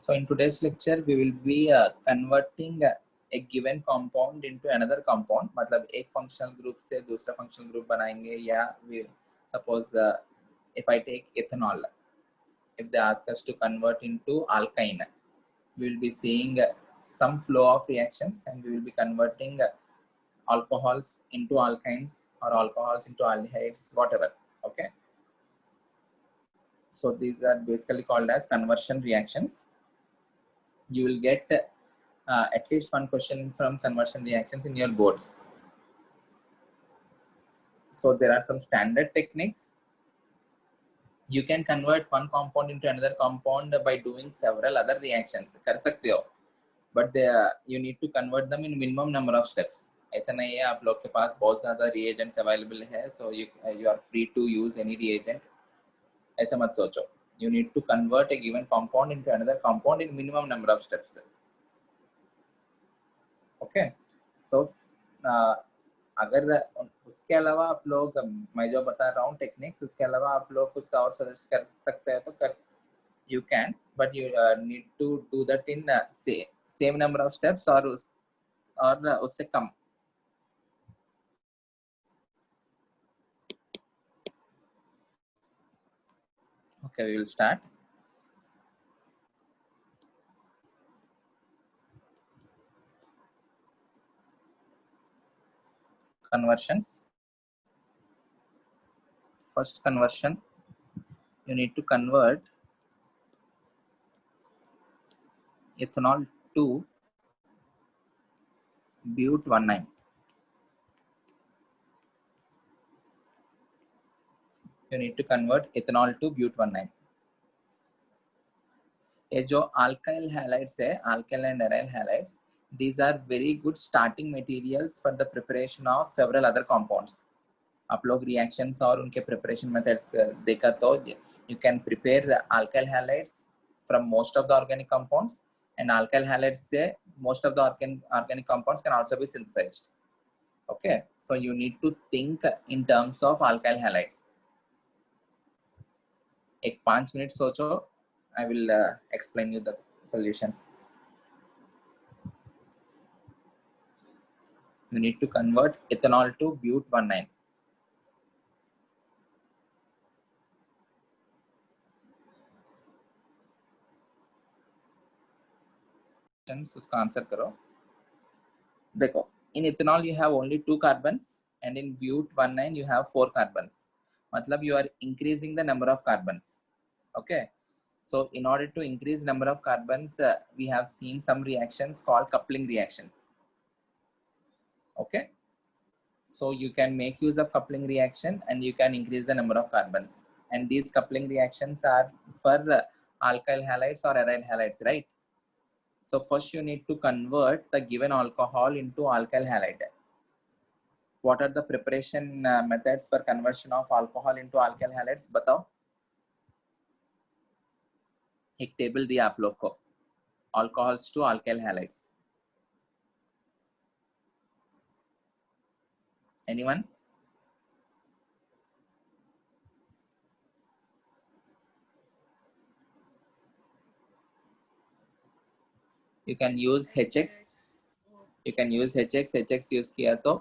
So in today's lecture, we will be converting a given compound into another compound. मतलब एक functional group से दूसरा functional group बनाएंगे या we suppose if I take ethanol, if they ask us to convert into alkyne, we will be seeing some flow of reactions and we will be converting alcohols into alkynes or alcohols into aldehydes, whatever. Okay. So these are basically called as conversion reactions. You will get at least one question from conversion reactions in your boards. So there are some standard techniques. You can convert one compound into another compound by doing several other reactions. कर सकते हो, but you need to convert them in minimum number of steps. ऐसा नहीं है आप लोग के पास बहुत ज़्यादा reagents available है, so you are free to use any reagent. ऐसा मत सोचो. You need to convert a given compound into another compound in minimum number of steps. Okay, so अगर उसके अलावा आप लोग, मैं जो बता रहा हूँ टेक्निक्स, उसके अलावा आप लोग कुछ और सजेस्ट कर सकते हैं तो कर, you can, but you need to do that in same number of steps or उससे कम. Okay, we will start. Conversions. First conversion, you need to convert ethanol to but19. You need to convert ethanol to but19. ये जो alkyl halides है, alkyl and aryl halides, these are very good starting materials for the preparation of several other compounds. आप लोग reactions और उनके preparation methods देखा तो you can prepare alkyl halides from most of the organic compounds, and alkyl halides से most of the organic compounds can also be synthesized. Okay, so you need to think in terms of alkyl halides. एक 5 minute सोचो, I will explain you the solution. You need to convert ethanol to but19. उसका answer करो. देखो, in ethanol you have only 2 carbons and in but19 you have 4 carbons. मतलब you are increasing the number of carbons. Okay, so in order to increase number of carbons, we have seen some reactions called coupling reactions. Okay, so you can make use of coupling reaction and you can increase the number of carbons, and these coupling reactions are for alkyl halides or aryl halides, right? So first you need to convert the given alcohol into alkyl halide. What are the preparation methods for conversion of alcohol into alkyl halides? बताओ. एक table दिया आप लोग को, alcohols to alkyl halides. Anyone? You can use HX. You can use HX. HX use किया तो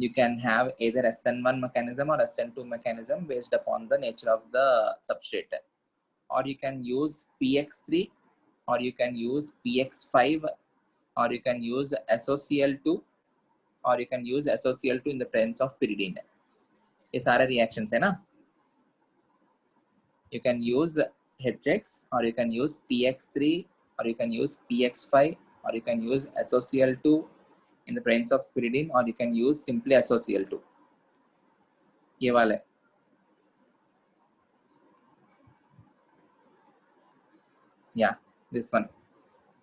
you can have either SN1 mechanism or SN2 mechanism based upon the nature of the substrate, or you can use PX3, or you can use PX5, or you can use SOCl2, or you can use SOCl2 in the presence of pyridine. ये सारे reactions है ना. You can use HX, or you can use PX3, or you can use PX5, or you can use SOCl2 in the presence of pyridine, or you can use simply SOCl2. ये वाले. Yeah, this one.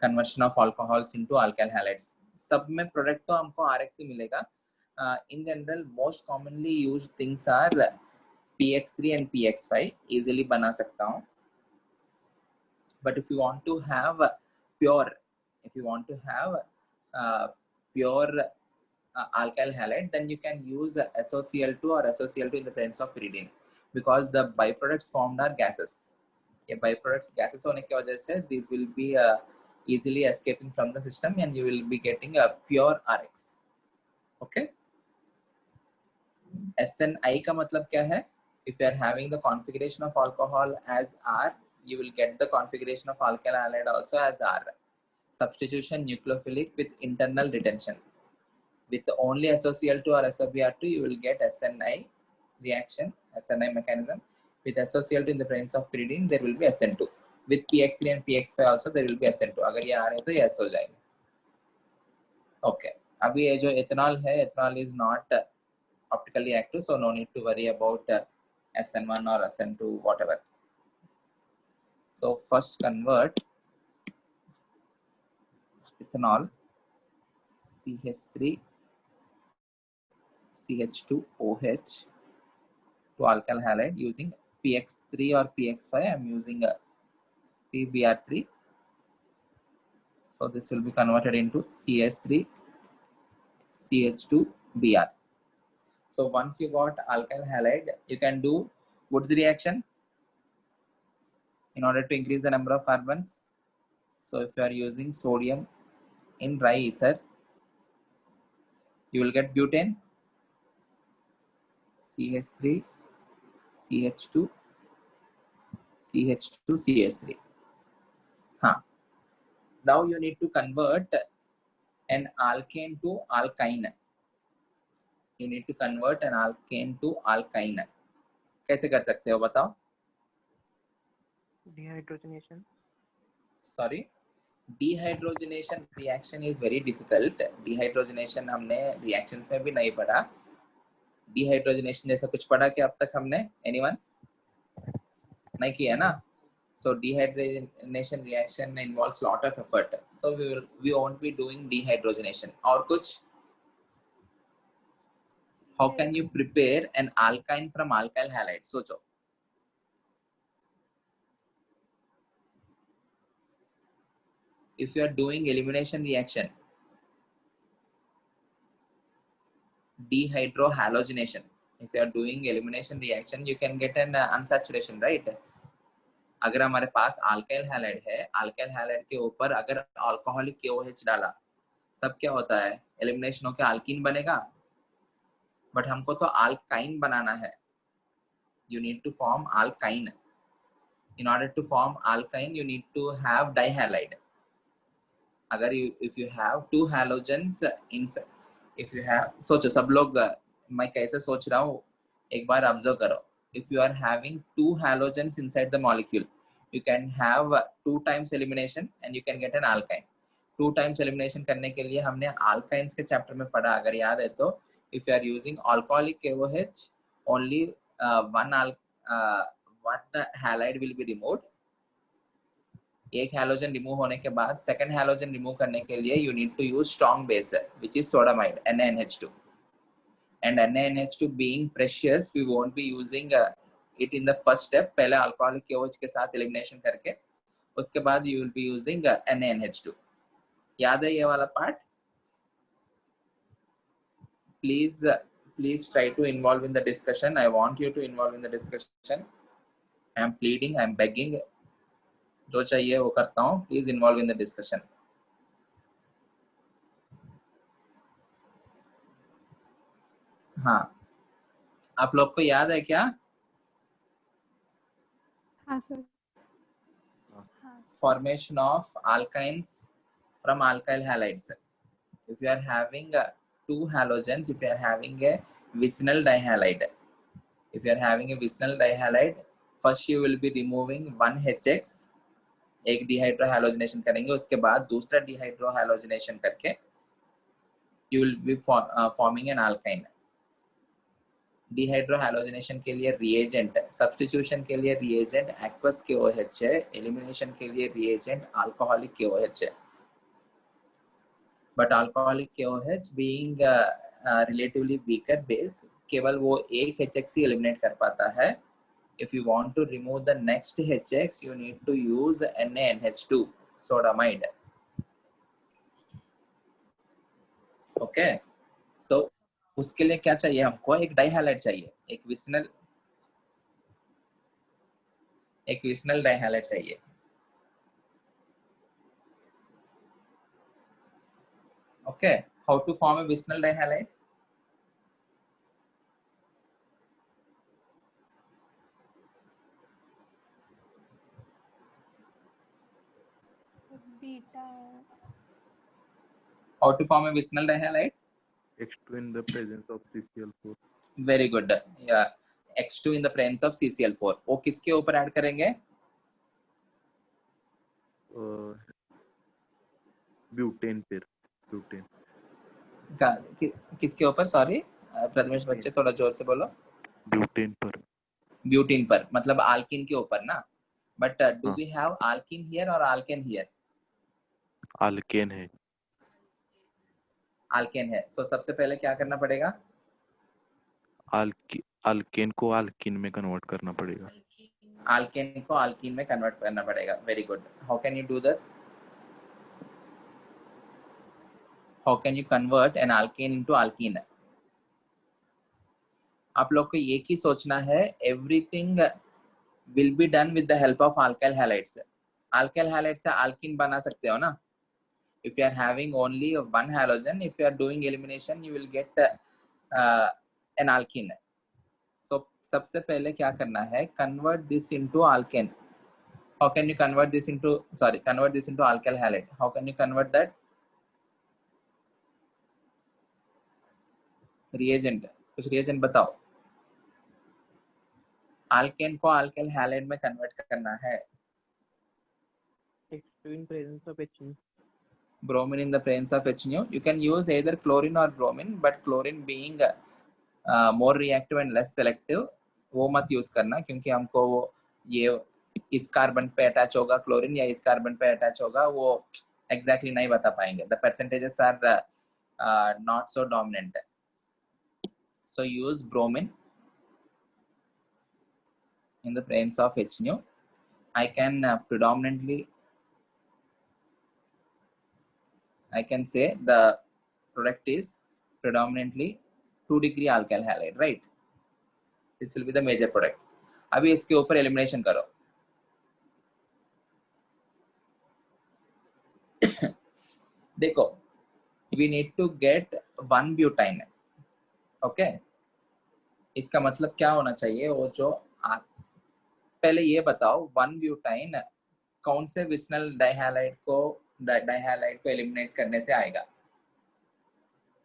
Conversion of alcohols into alkyl halides. सब में product तो हमको RX ही मिलेगा. In general, most commonly used things are PX3 and PX5. Easily बना सकता हूँ. But if you want to have pure, pure alkyl halide, then you can use SOCl2 or SOCl2 in the presence of pyridine, because the byproducts formed are gases. ये by products gases होने की वजह से this will be easily escaping from the system and you will be getting a pure RX. Okay. SNI का मतलब क्या है? If you are having the configuration of alcohol as R, you will get the configuration of alkyl halide also as R. Substitution nucleophilic with internal retention. With only SOCl2 or SOBr2, you will get SNI reaction, SNI mechanism. With SOCl2 in the presence of pyridine, there will be SN2. With PX3 and PX5 also, there will be SN2. अगर ये आ रहे तो ये S हो जाएंगे. Okay. अभी ये जो ethanol है, ethanol is not optically active, so no need to worry about SN1 or SN2, whatever. So first convert ethanol CH3 CH2OH to alkyl halide using PX3 or PX5. I'm using a PBr3. So this will be converted into CH3 CH2Br. So once you got alkyl halide, you can do Woods reaction in order to increase the number of carbons. So if you are using sodium in dry ether, you will get butane, CH3, CH2, CH2, CH3. Now you need to convert an alkane to alkyne. You need to convert an alkane to alkyne. कैसे कर सकते हो बताओ? Dehydrogenation. Sorry, dehydrogenation reaction is very difficult. Dehydrogenation हमने reactions में भी नहीं पढ़ा. Dehydrogenation जैसा कुछ पढ़ा क्या अब तक हमने? Anyone? नहीं किया ना? So dehydrogenation reaction involves lot of effort. So we won't be doing dehydrogenation. और कुछ? How can you prepare an alkyne from alkyl halide? सोचो. If you are doing elimination reaction, dehydrohalogenation. If you are doing elimination reaction, you can get an unsaturation, right? अगर हमारे पास alkyl halide है, alkyl halide के ऊपर अगर alcoholic KOH डाला, तब क्या होता है? Elimination होकर alkene बनेगा. But हमको तो alkyne बनाना है. You need to form alkyne. In order to form alkyne, you need to have dihalide. अगर if you have two halogens inside, if you have, सोचो सब लोग मैं कैसे सोच रहा हूँ एक बार ऑब्जर्व करो. If you are having two halogens inside the molecule, you can have 2 times elimination and you can get an alkyne. 2 times elimination करने के लिए हमने alkynes के चैप्टर में पढ़ा, अगर याद है तो. If you are using alcoholic KOH, only one halide will be removed. एक हैलोजन रिमूव होने के बाद सेकंड हैलोजन रिमूव करने के लिए you need to use strong base which is sodamide NaNH2. and NaNH2 being precious, we won't be using it in the first step. पहले alcoholic KOH के साथ elimination करके उसके बाद you will be using NaNH2. याद है ये वाला part? Please try to involve in the discussion. I want you to involve in the discussion. I am pleading, I am begging. जो चाहिए वो करता हूँ. Please involve in the discussion. हाँ, आप लोग को याद है क्या? हाँ sir. Formation of alkynes from alkyl halides. If you are having two halogens, if you are having a vicinal dihalide, first you will be removing one HX, एक dehydrohalogenation करेंगे, उसके बाद दूसरा dehydrohalogenation करके you will be forming an alkyne. डिहाइड्रोहैलोजिनेशन के लिए reagent, substitution के लिए रिएजेंट एक्वस KOH है, एलिमिनेशन के लिए रिएजेंट अल्कोहलिक KOH है. But alcoholic KOH being relatively weaker base, केवल वो एक HX ही एलिमिनेट कर पाता है. If you want to remove the next HX, you need to use NaNH2 sodamide. Okay, so उसके लिए क्या चाहिए हमको? एक डाइहैलाइड चाहिए, एक विसिनल. एक विस्नल डाइहैलाइड चाहिए। Okay, how to form a vicinal dihalide? Beta. How to form a vicinal dihalide? X2 in the presence of CCl4. Very good. Yeah, X2 in the presence of CCl4. वो किसके ऊपर add करेंगे? Butane पर, butane. किसके ऊपर? Sorry Prathamesh बच्चे थोड़ा जोर से बोलो। ब्यूटेन पर। ब्यूटीन पर, मतलब आल्किन के ऊपर ना। But do we have alkyne here और आल्केन हियर? आल्केन है। आल्केन है। सो सबसे पहले क्या करना पड़ेगा? आल्केन को आल्किन में कन्वर्ट करना पड़ेगा। आल्केन को आल्किन में कन्वर्ट करना पड़ेगा। Very good. How can you do that? How can you convert an alkane into alkene? आप लोग को एक ही सोचना है, everything will be done with the help of alkyl halides. Alkyl halide से आल्कीन बना सकते हो ना। If you are having only one halogen, if you are doing elimination, you will get an alkene. So सबसे पहले क्या करना है? Convert this into alkane. How can you convert this into, sorry, convert this into alkyl halide? How can you convert that? Reagent, कुछ reagent बताओ। alkane को alkyl halide में convert करना है। X2 in presence of HNO. Bromine in the presence of HNO. You can use either chlorine or bromine, but chlorine being more reactive and less selective, वो मत use करना, क्योंकि हमको ये इस कार्बन पे अटैच होगा क्लोरीन या इस कार्बन पे अटैच होगा, वो एग्जैक्टली नहीं बता पाएंगे। The percentages are not so dominant. So use bromine in the presence of HNO. I can predominantly, I can say the product is predominantly 2-degree alkyl halide, right? This will be the major product. अभी इसके ऊपर elimination करो। देखो, we need to get 1 butyne. Okay, इसका मतलब क्या होना चाहिए? वो जो पहले ये बताओ, 1 ब्यूटाइन कौन से विस्नल डाइहैलाइड को एलिमिनेट करने से आएगा?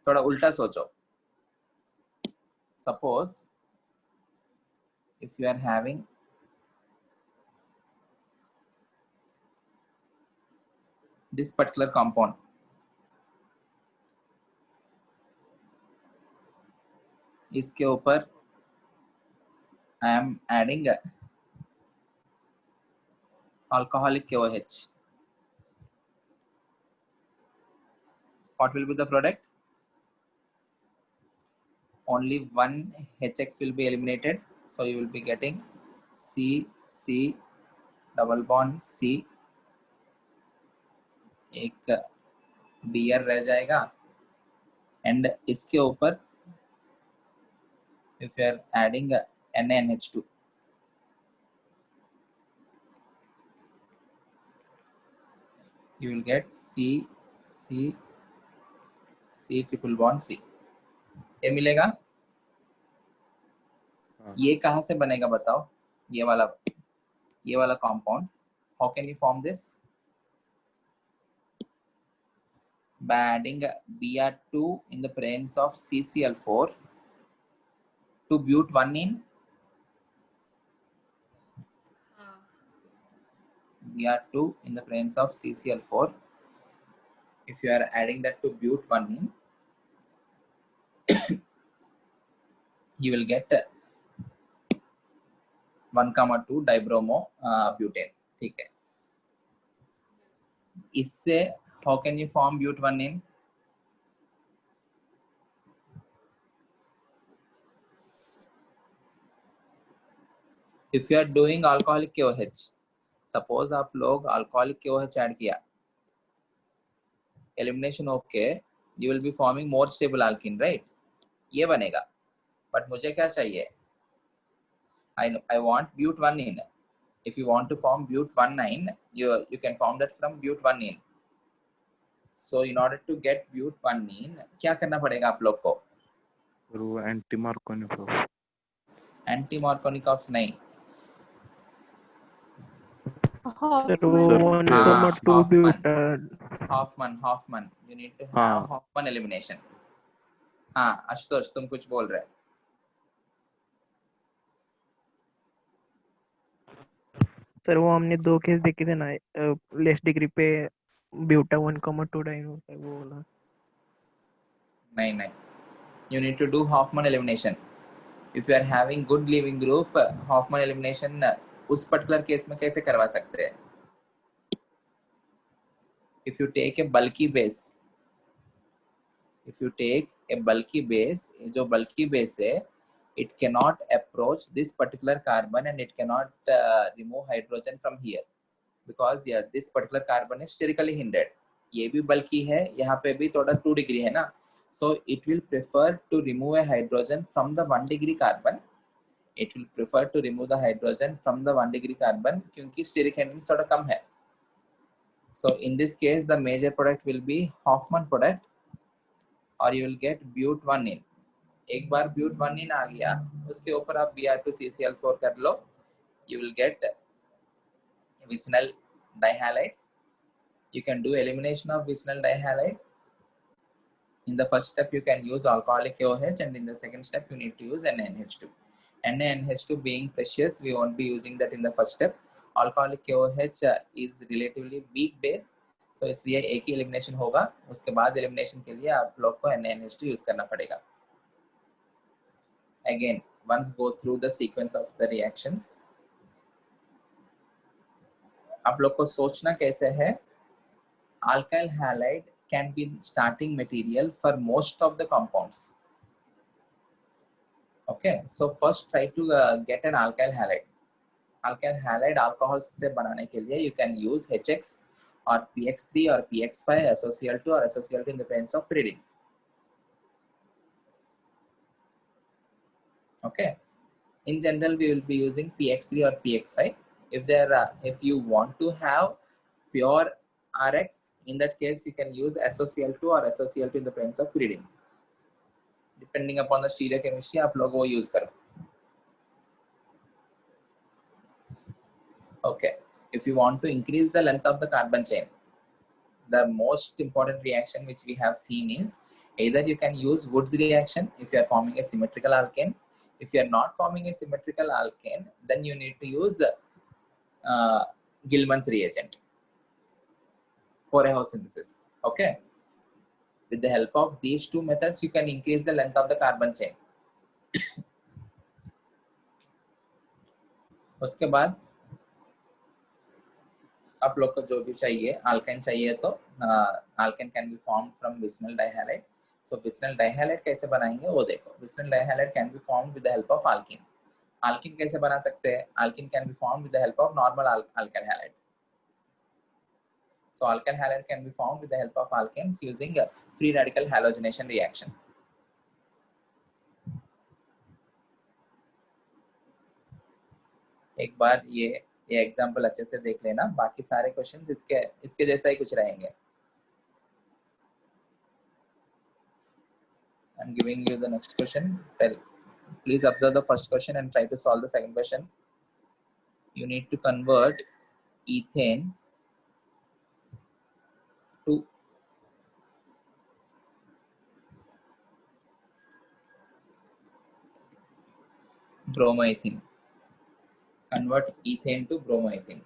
थोड़ा उल्टा सोचो। Suppose if you are having this particular compound, इसके ऊपर I am adding alcoholic KOH. What will be the product? Only one HX will be eliminated, so you will be getting C double bond C, एक Br रह जाएगा, and इसके ऊपर if you are adding NaNH2, you will get C triple bond C. ये मिलेगा। ये कहाँ से बनेगा बताओ? ये वाला compound. How can you form this? By adding Br2 in the presence of CCl4 to but1 Br2 in the presence of CCl4. If you are adding that to but1, you will get 1,2 dibromo butane. ठीक है। इससे how can you form but1? If you are doing alcoholic KOH, suppose आप लोग alcoholic KOH add किया, elimination okay, you will be forming more stable alkene, right? ये बनेगा। But मुझे क्या चाहिए? I want but1, If you want to form but1,9, you can form that from but1,9. So in order to get but1,9, क्या करना पड़ेगा आप लोग को? और वो एंटी मार्कोनिकॉफ एंटी मार्कोनिकॉफ्स नहीं, सर वो sir 1,2 ब्यूटान Hoffman. You need to have हाँ Hoffman elimination. हाँ आशुतोष तुम कुछ बोल रहे? सर वो हमने 2 केस देखे थे ना, लेस डिग्री पे ब्यूटा 1,2 डाइन होता है वो वाला। नहीं, you need to do Hoffman elimination. If you are having good leaving group, Hoffman elimination उस पर्टिकुलर केस में कैसे करवा सकते हैं? If you take a bulky base, जो bulky base है, it cannot approach this particular carbon and it cannot remove hydrogen from here because this particular carbon is sterically hindered. ये भी bulky है, यहाँ पे भी थोड़ा 2 degree है ना, so it will prefer to remove a hydrogen from the 1 degree carbon. It will prefer to remove the hydrogen from the 1 degree carbon क्योंकि steric hindrance थोड़ा कम है. So in this case, the major product will be Hoffman product, or you will get but1,9. एक बार but1,9 आ गया, उसके ऊपर आप Br2CCl4 कर लो, you will get vicinal dihalide. You can do elimination of vicinal dihalide. In the first step, you can use alcoholic OH, and in the second step, you need to use NaNH2. NaNH2 being precious, we won't be using that in the first step. Alcoholic OH is relatively weak base, so इसलिए एक ही elimination होगा, उसके बाद elimination के लिए आप लोग को NaNH2 use करना पड़ेगा. Again, once go through the sequence of the reactions. आप लोग को सोचना कैसे है? Alkyl halide can be starting material for most of the compounds. Okay, so first try to get an alkyl halide. Alkyl halide alcohol से बनाने के लिए you can use HX or PX3 or PX5, SOCl2 or SOCl2 in the presence of pyridine. Okay, in general we will be using PX3 or PX5. If you want to have pure RX, in that case you can use SOCl2 or SOCl2 in the presence of pyridine. Depending upon the stereochemistry, आप लोग वो use करो. Okay, if you want to increase the length of the carbon chain, the most important reaction which we have seen is either you can use Wood's reaction if you are forming a symmetrical alkane. If you are not forming a symmetrical alkane, then you need to use Gilman's reagent for a house synthesis. Okay, with the help of these two methods, you can increase the length of the carbon chain. उसके बाद आप लोग को जो भी चाहिए, alkane चाहिए तो alkane can be formed from vicinal dihalide. So vicinal dihalide कैसे बनाएंगे वो देखो. Vicinal dihalide can be formed with the help of alkene. Alkene कैसे बना सकते हैं? Alkene can be formed with the help of normal alkyl halide. So alkyl halide can be formed with the help of alkenes using a free radical halogenation reaction. एक बार ये example अच्छे से देख लेना, बाकी सारे क्वेश्चंस इसके जैसा ही कुछ रहेंगे. I'm giving you the next question. Please observe the first question and try to solve the second question. You need to convert ethane to bromoethene. Convert ethane to bromoethene.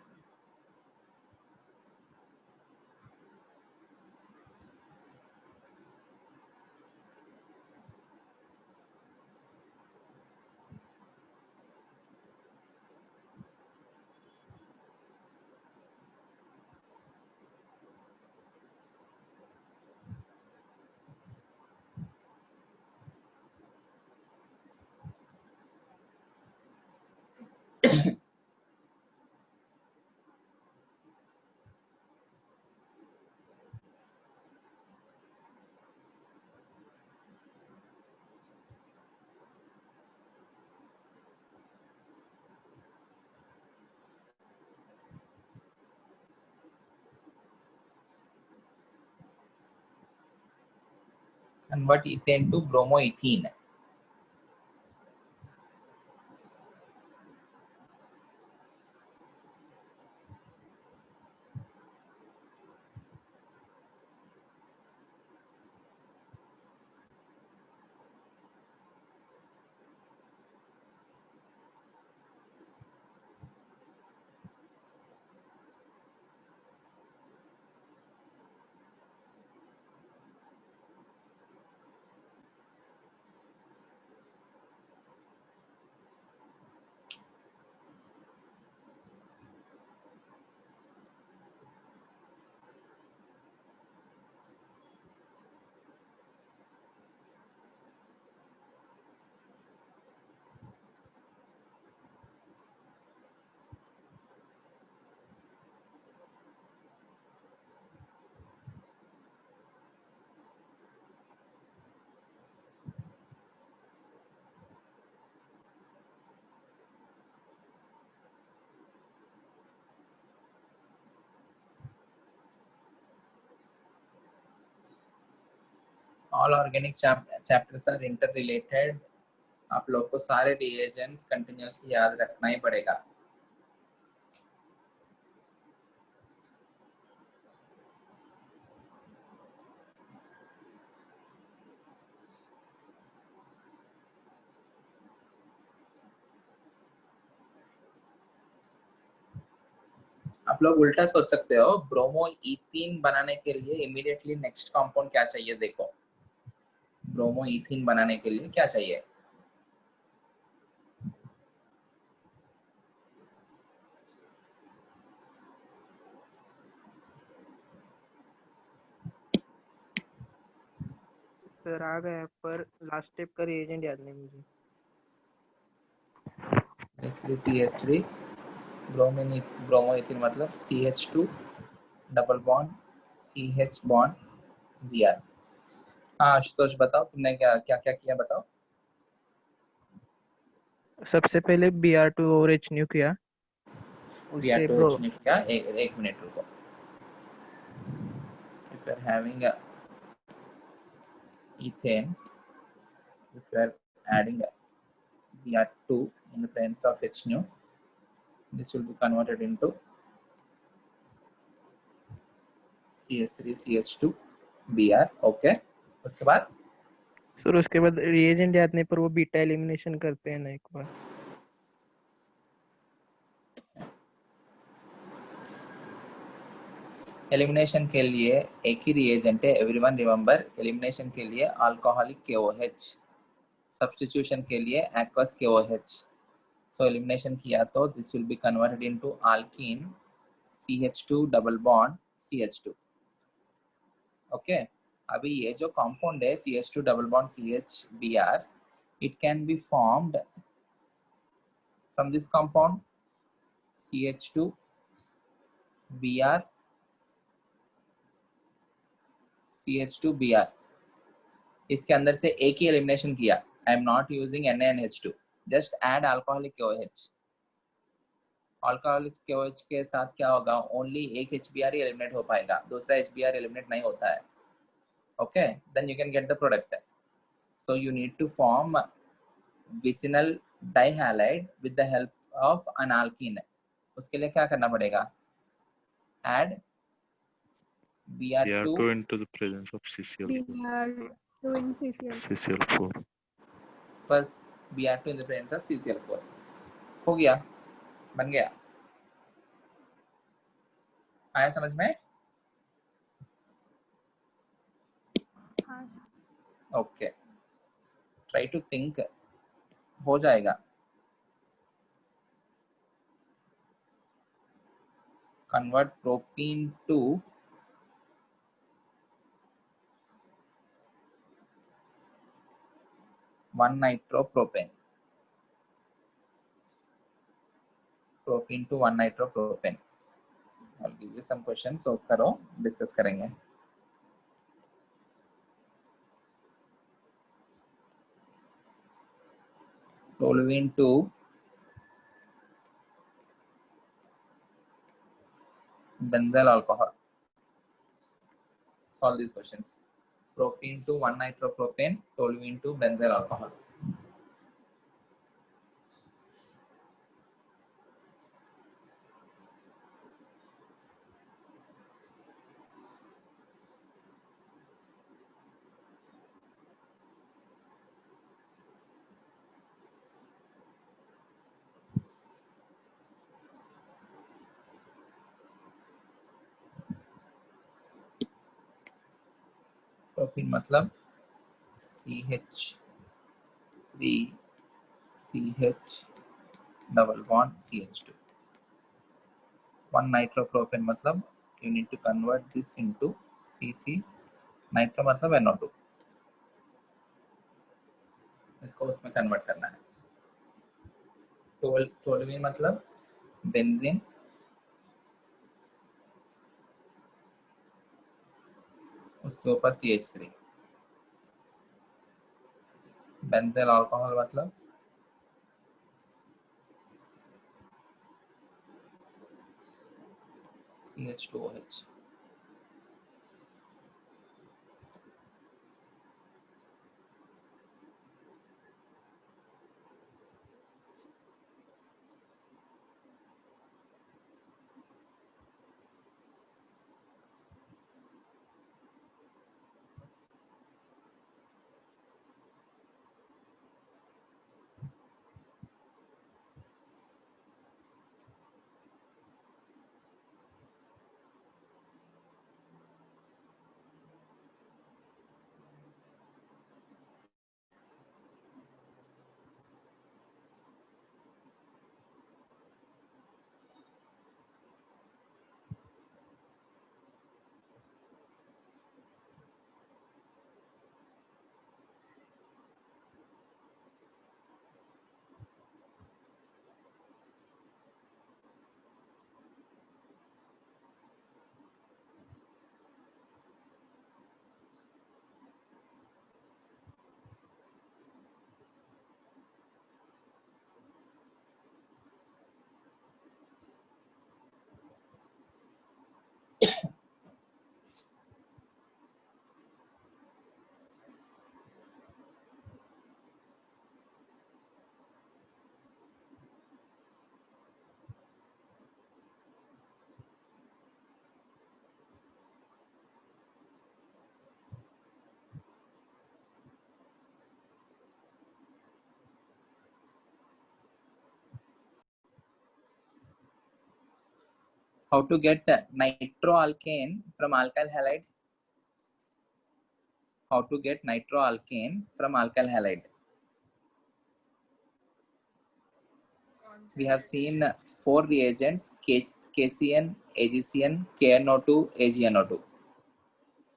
Convert ethane to bromoethene. All organic chapters are interrelated. आप लोग को सारे reagents continuously याद रखना ही पड़ेगा. आप लोग उल्टा सोच सकते हो, ब्रोमो इथीन बनाने के लिए इमीडिएटली नेक्स्ट कंपाउंड क्या चाहिए. देखो, ब्रोमो इथीन बनाने के लिए क्या चाहिए. सर आ गया, पर लास्ट स्टेप का रिएजेंट याद नहीं मुझे. S3CH3 ब्रोमोइथिन मतलब CH2 double bond CH bond Br. हाँ आशुतोष बताओ, तुमने क्या क्या क्या किया बताओ. सबसे पहले Br2 और H न्यू किया, उससे ब्रो Br2H किया. एक मिनट रुको. If you are having a ethane, if you are adding a Br2 in the presence of H nu, this will be converted into CH3CH2 Br. Okay. उसके बाद sir उसके बाद reagent याद नहीं, पर वो बीटा एलिमिनेशन करते हैं ना एक बार. एलिमिनेशन के लिए एक ही रिएजेंट है. एवरीवन रिमेंबर, एलिमिनेशन के लिए अल्कोहलिक KOH, सब्स्टिट्यूशन के लिए एक्वस KOH. सो एलिमिनेशन किया तो this will be converted into alkyne CH2 double bond CH2. Okay. अभी ये जो कंपाउंड है CH2 double bond CHBr, it can be formed from this compound CH2 Br CH2 Br. इसके अंदर से एक ही एलिमिनेशन किया. I am not using NaNH2, just add alcoholic KOH. Alcoholic KOH के साथ क्या होगा, ओनली एक HBr ही एलिमिनेट हो पाएगा, दूसरा HBr एलिमिनेट नहीं होता है. Okay, then you can get the product. So you need to form vicinal dihalide with the help of an alkene. उसके लिए क्या करना पड़ेगा, add Br2 Br2 into the presence of CCl4. Br2 in CCl. CCl4. बस Br2 in the presence of CCl4. हो गया, बन गया. आया समझ में? हाँ. Okay, try to think. हो जाएगा. Convert propene to one nitropropane. Propene to one nitropropane. I'll give you some questions, so करो, डिस्कस करेंगे. Toluene to benzyl alcohol. Solve these questions. Propene to 1 nitropropane, toluene to benzyl alcohol. Propene मतलब CH3CH double bond CH2. 1 nitropropane मतलब you need to convert this into CC. Nitro मतलब NO2, इसको उसमें convert करना है. Toluene मतलब benzene, उसके ऊपर CH3. बेंzyl अल्कोहल मतलब CH2OH. How to get nitroalkane from alkyl halide? How to get nitroalkane from alkyl halide? We have seen 4 reagents: KCN, AgCN, KNO2, AgNO2.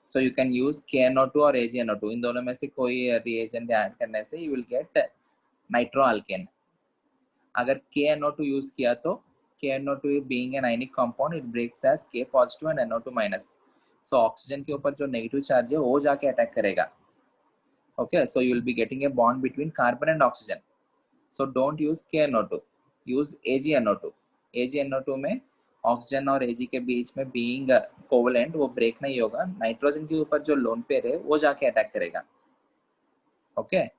So you can use KNO2 or AgNO2. इन दोनों में से कोई reagent add करने से you will get nitroalkane. अगर KNO2 use किया तो KNO2 being an ionic compound, it breaks as K positive and NO2 minus. So oxygen के ऊपर जो नेगेटिव चार्ज है वो जाके अटैक करेगा. Okay, so you will be getting a bond between carbon and oxygen. So don't use KNO2, use AgNO2. AgNO2 में oxygen और Ag के बीच में being covalent वो ब्रेक नहीं होगा. नाइट्रोजन के ऊपर जो लोन पेयर है वो जाके अटैक करेगा. Okay,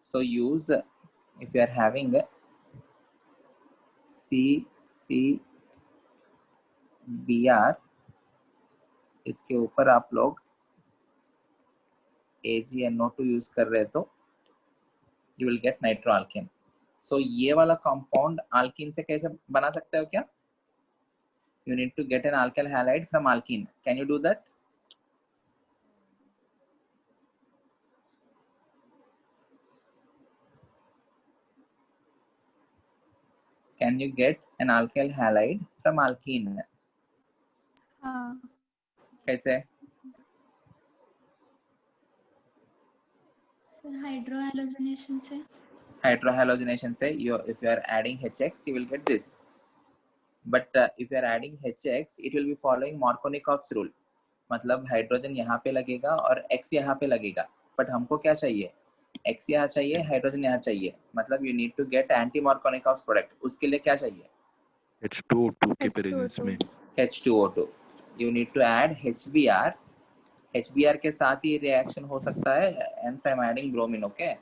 so use if you are having CCBr, इसके ऊपर आप लोग AgNO2 यूज कर रहे तो you will get nitroalkane. So ये वाला कंपाउंड alkene से कैसे बना सकते हो क्या? You need to get an alkyl halide from alkene. Can you do that? Can you get an alkyl halide from alkene? हाँ. कैसे? सर हाइड्रोहैलोजिनेशन से. Hydrohalogenation से if you are adding HX, you will get this. But if you are adding HX, it will be following Markovnikov's rule. मतलब hydrogen यहाँ पे लगेगा और X यहाँ पे लगेगा. बट हमको क्या चाहिए? X यहाँ चाहिए, हाइड्रोजन यहाँ चाहिए. मतलब you need to get anti-Markovnikov's product. उसके लिए क्या चाहिए? H2O2 के प्रेजेंस में H2O2. You need to add HBr HBr के साथ ही रिएक्शन हो सकता है, hence I am adding bromine. Okay,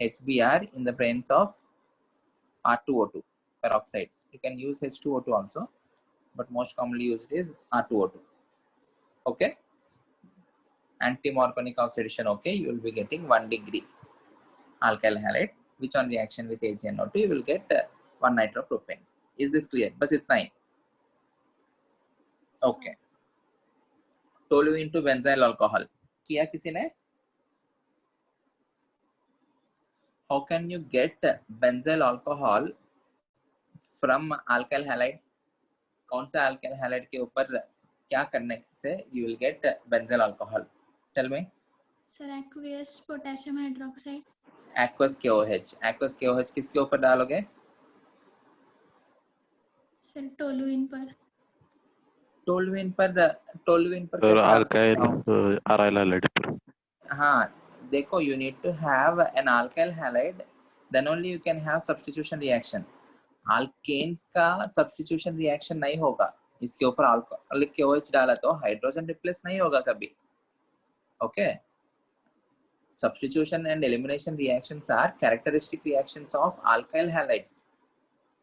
HBr in the presence of R2O2 peroxide. You can use H2O2 also, but most commonly used is R2O2. Okay, antimorganic oxidation. Okay, you will be getting 1 degree alkyl halide, which on reaction with AgNO2 you will get 1 nitropropane. Is this clear? बस इतना ही. Okay. Toluene to benzyl alcohol. किया किसी ने? How can you get benzyl alcohol from alkyl halide? कौन सा alkyl halide के ऊपर क्या करने से you will get benzyl alcohol? Tell me. Sir, aqueous potassium hydroxide. Aqueous KOH. Aqueous KOH किसके ऊपर डालोगे? Sir, toluene पर. टोलुइन पर सर कैसे डाल अल्काइल सकता हूँ? अराइल हैलाइड पर. हाँ, देखो, you need to have an alkyl halide, then only you can have substitution reaction. Alkanes का substitution reaction नहीं होगा, इसके ऊपर alcoholic KOH डाला तो हाइड्रोजन रिप्लेस नहीं होगा कभी. Okay, substitution and elimination reactions are characteristic reactions of alkyl halides.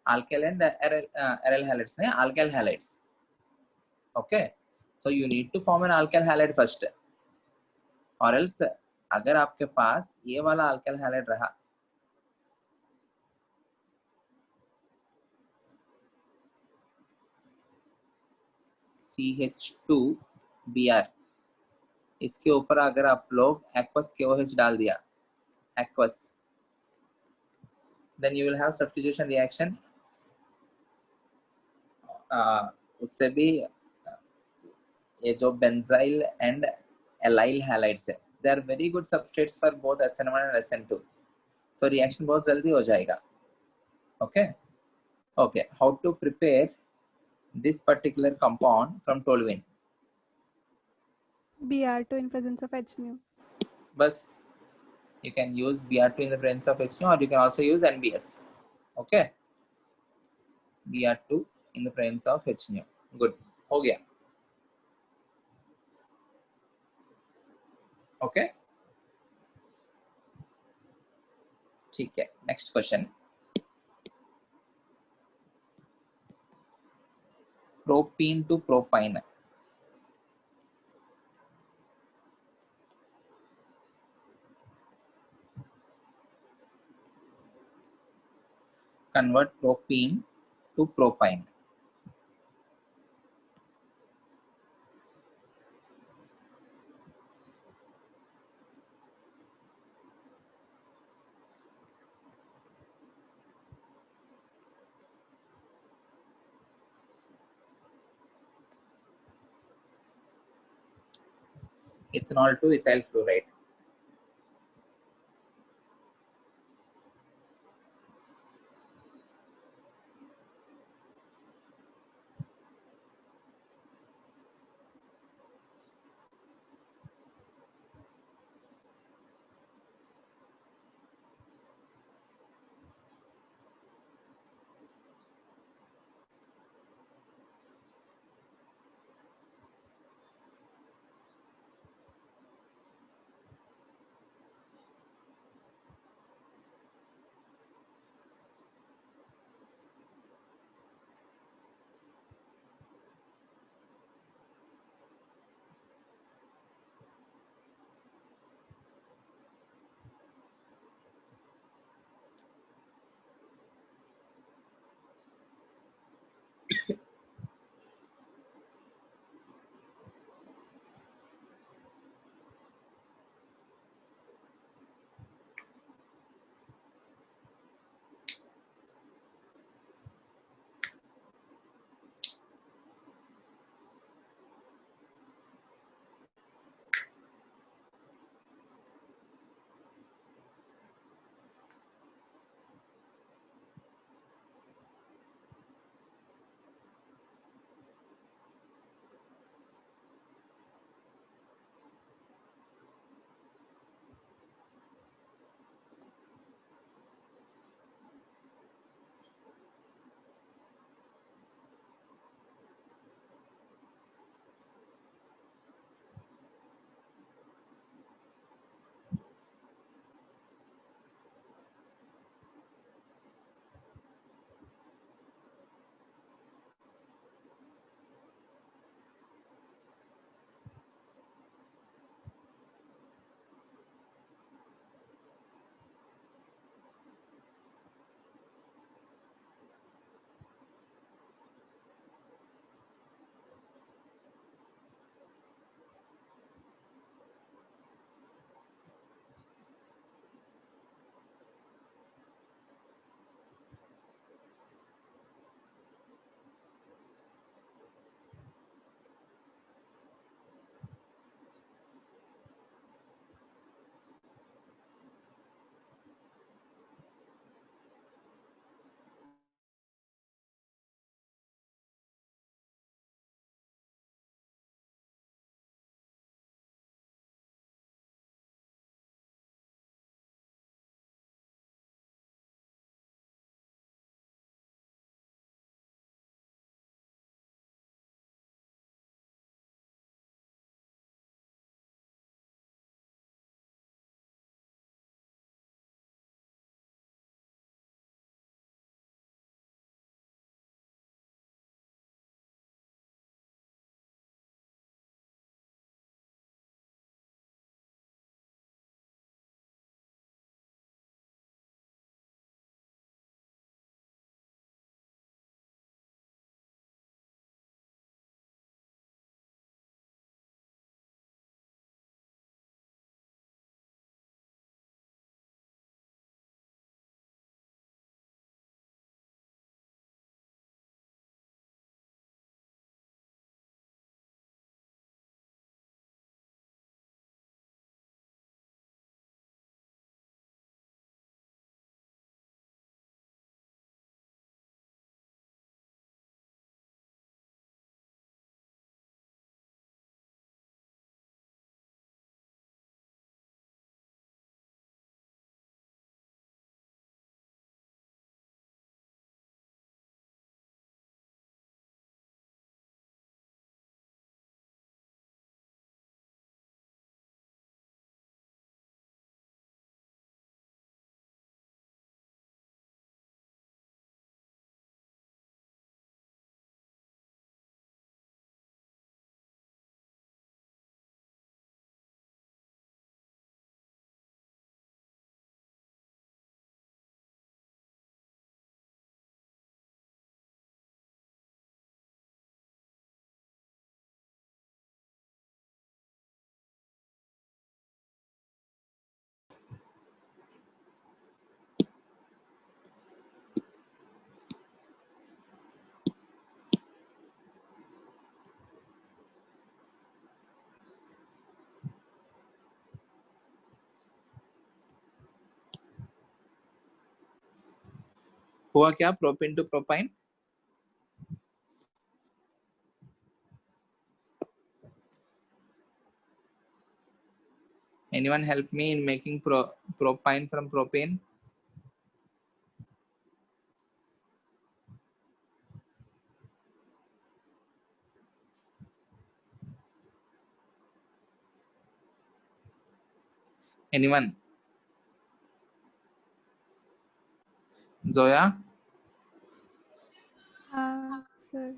Alkyl and aryl halides नहीं, alkyl halides. Okay, so you need to form an alkyl halide first, or else अगर आपके पास ये वाला alkyl halide रहा, CH2Br, इसके ऊपर अगर आप लोग aqueous KOH डाल दिया, aqueous, then you will have substitution reaction. उससे भी ये जो benzyl and allyl halides है, they are very good substrates for both SN1 and SN2. So reaction बहुत जल्दी हो जाएगा. Okay. Okay. How to prepare this particular compound from toluene? Br2 in presence of HNO. Bus, you can use Br2 in the presence of HNO, or you can also use NBS. Okay. Br2 in the presence of HNO. Good. हो गया. Okay. ठीक है. Next question. Propene to propine. Convert propene to propine. Ethanol to ethyl fluoride. हुआ क्या? Propane two propyne, anyone help me in making propine from propane? Anyone? Zoya? हाँ sir.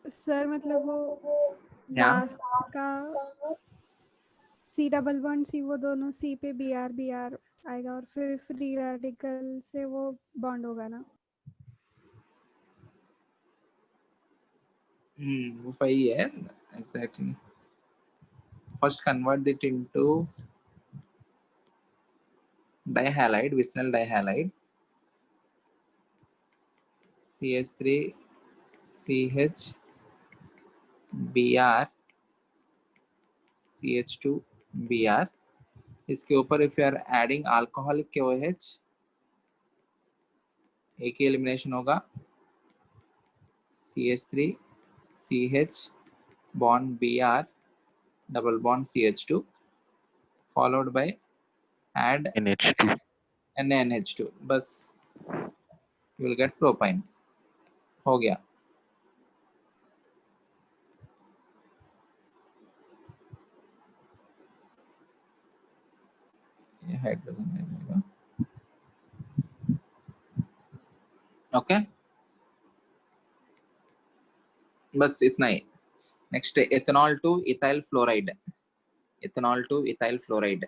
Sir मतलब वो क्या? लास्ट का सी डबल बॉन्ड सी, वो दोनों सी पे बी आर आएगा और फिर फ्री रेडिकल से वो बॉन्ड होगा ना। वो सही है, exactly. First convert it into dihalide, vicinal dihalide, CH3 CH Br CH2 Br. इसके ऊपर if you are adding alcoholic KOH, एक ही एलिमिनेशन होगा, CH3 CH bond Br double bond CH2 followed by add NH2. NaNH2, बस you will get propine. हो गया. ये hydrogen रहेगा. Okay, बस इतना ही. Next ethanol to ethyl fluoride. Ethanol to ethyl fluoride,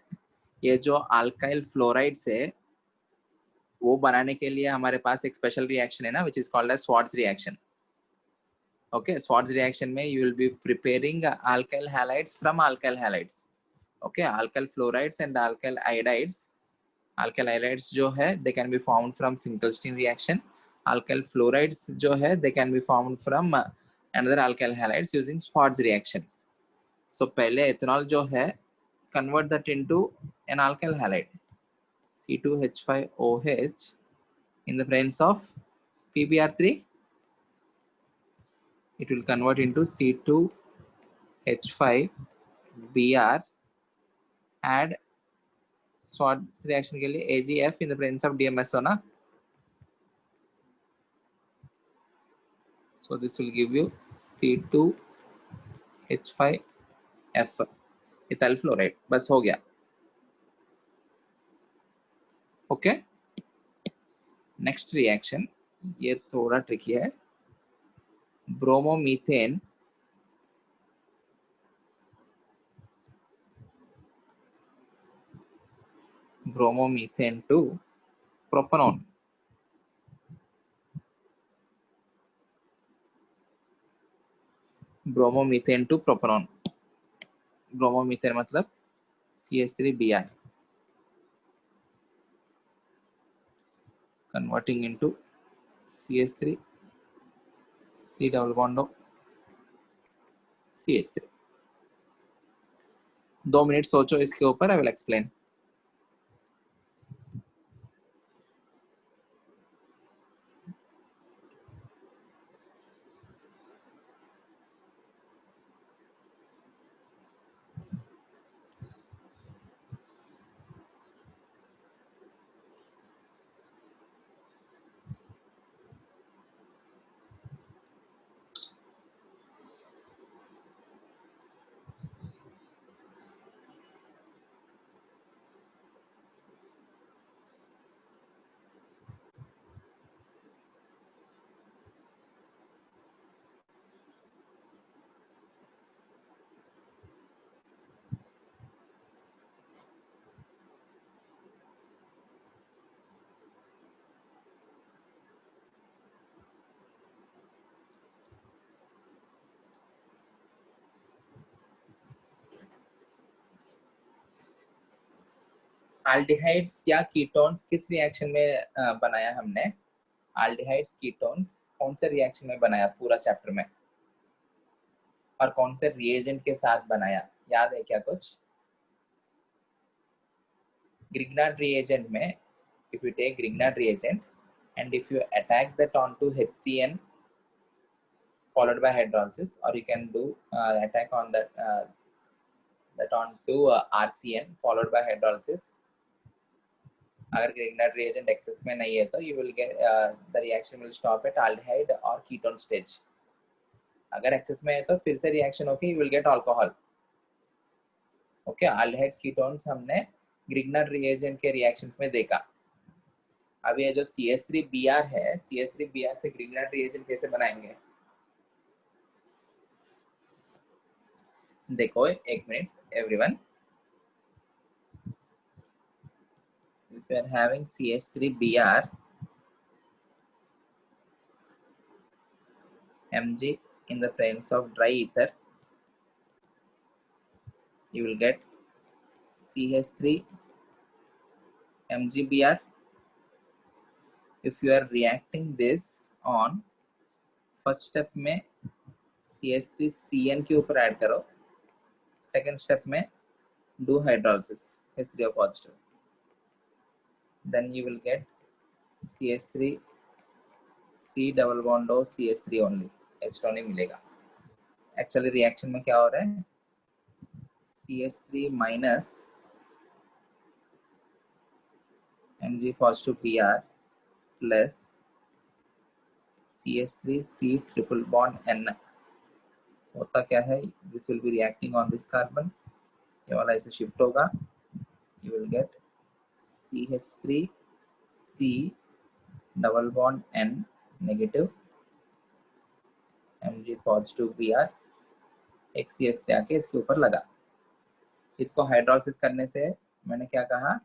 ये जो अल्काइल फ्लोराइड से वो बनाने के लिए हमारे पास एक स्पेशल रिएक्शन है ना, which is called as Swarts reaction. Okay, Swarts reaction में you will be preparing alkyl halides from alkyl halides. Okay, alkyl fluorides and alkyl iodides. Alkyl iodides जो है they can be found from Finkelstein reaction. Alkyl fluorides जो है they can be found from another alkyl halides using Schwarz reaction. So पहले ethanol जो है convert that into an alkyl halide, C2H5OH in the presence of PBr3, it will convert into C2H5Br. add Schwarz reaction के लिए AgF in the presence of DMS होना. So this will give you C2H5F ethyl fluoride. बस हो गया. Okay, next reaction ये थोड़ा tricky है. Bromomethane to propanone. Bromomethane to propanone. Bromomethane मतलब CH3Br converting into CH3 C double bond of CH3. 2 minute सोचो इसके ऊपर, आई विल एक्सप्लेन. एल्डिहाइड्स या कीटोन्स किस रिएक्शन में बनाया हमने? एल्डिहाइड्स कीटोन्स कौन से रिएक्शन में बनाया पूरा चैप्टर में, और कौन से रिएजेंट के साथ बनाया, याद है क्या कुछ? ग्रिग्नार्ड रिएजेंट में, if you take Grignard reagent, and if you attack that onto HCN followed by hydrolysis, or you can do attack on that onto RCN followed by hydrolysis. अगर Grignard reagent excess में नहीं है तो you will get the reaction will stop at aldehyde or ketone stage. अगर excess में है तो फिर से reaction होके you will get alcohol. Okay, aldehydes ketones हमने Grignard reagent के reactions में देखा. अब ये जो CS3Br है, CS3Br से Grignard reagent कैसे बनाएंगे? देखो एक minute everyone. If you are having CS3Br Mg in the presence of dry ether, you will get CH3 MgBr. If you are reacting this on first step में CH3CN के ऊपर add करो, second step में do hydrolysis H3O positive, then you will get CH3 C double bond O CH3 only, H2 नहीं मिलेगा. Actually reaction में क्या हो रहा है? CH3 minus Mg positive Br plus CH3 C triple bond N. होता क्या है? This will be reacting on this carbon. ये वाला ऐसे shift होगा. You will get CH3 C double bond N negative, Mg positive Br, एक CH3 आके इसके ऊपर लगा. इसको हाइड्रोलिसिस करने से मैंने क्या कहा?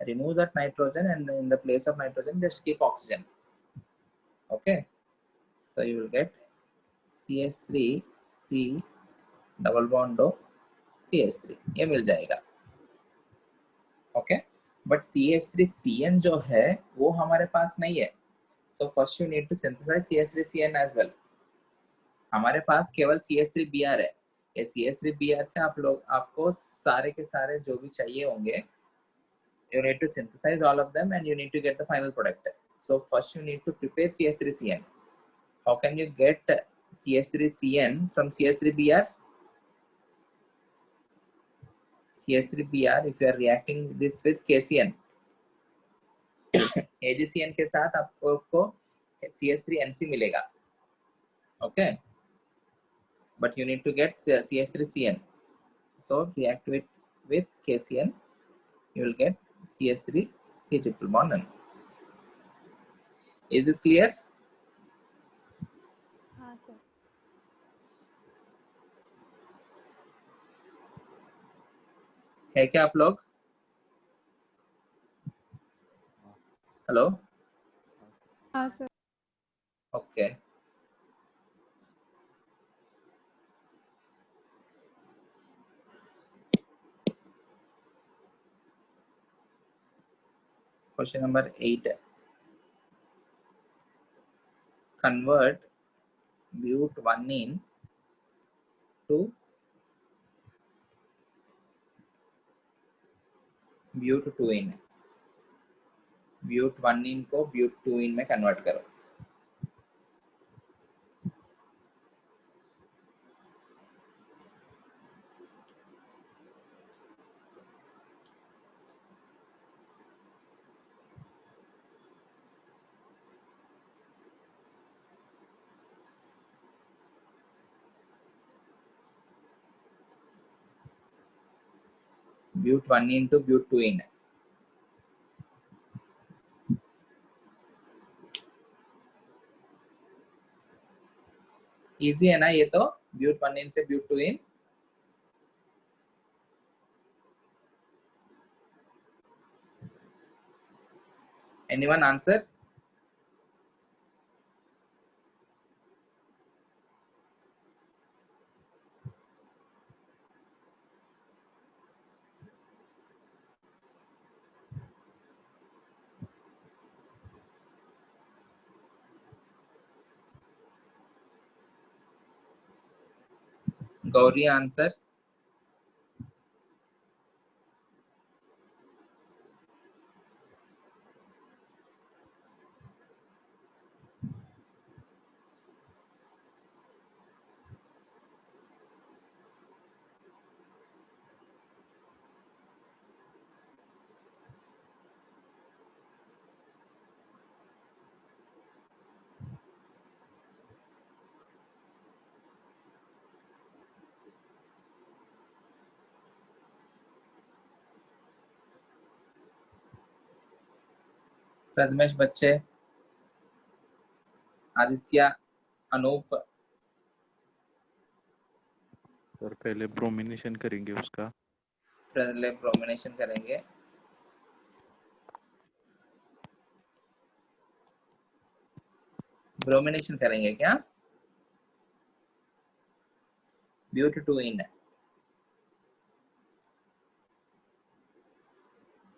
Remove that nitrogen and in the place of nitrogen just keep oxygen. Okay, so you will get CH3 C double bond O CH3, ये मिल जाएगा. Okay, but CH3CN जो है वो हमारे पास नहीं है. So first you need to synthesize CH3CN as well. हमारे पास केवल CH3Br है. ये CH3Br से आपको सारे के सारे जो भी चाहिए होंगे, you need to synthesize all of them and you need to get the final product. So first you need to prepare CH3CN. How can you get CH3CN from CH3Br? CH3Br, if you are reacting this with KCN, AgCN के साथ आपको CH3NC मिलेगा. Okay, but you need to get CH3CN. So react with KCN, you will get CH3 C triple bond N. Is this clear? हाँ sir. है क्या आप लोग? Hello. हाँ sir. Okay. Question number 8. Convert but1-ene to but2-ene. but1-ene को but2-ene में convert करो. but1-ene to but2-ene. Easy है ना ये तो? but1-ene से but2-ene. Anyone answer? Gauri answer. Prathamesh बच्चे, आदित्य, अनूप, सर पहले ब्रोमिनेशन करेंगे उसका। पहले ब्रोमिनेशन करेंगे। ब्रोमिनेशन करेंगे क्या? ब्यूट टू इन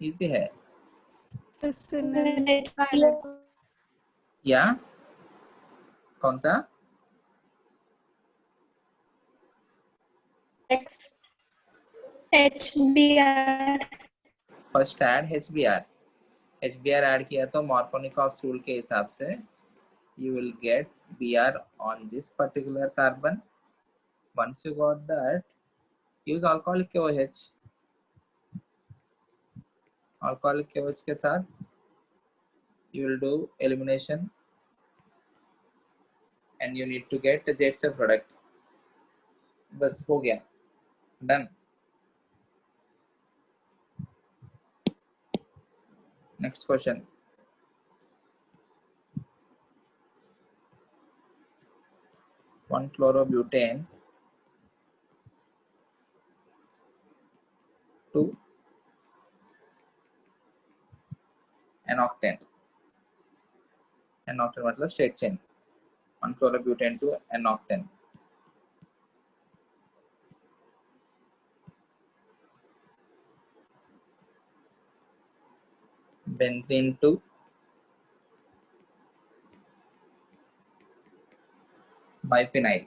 इजी है या कौन सा? HBr. First aid HBr। HBr add किया तो मार्कोनिकॉफ रूल के हिसाब से you will get Br on this particular carbon. Once you got that, use alcoholic KOH। alcoholic KOH के साथ you will do elimination and you need to get a JXF product। बस हो गया, done। Next question। One chlorobutane to an octane। an octane मतलब straight chain। one chlorobutane to an octane। benzene to biphenyl।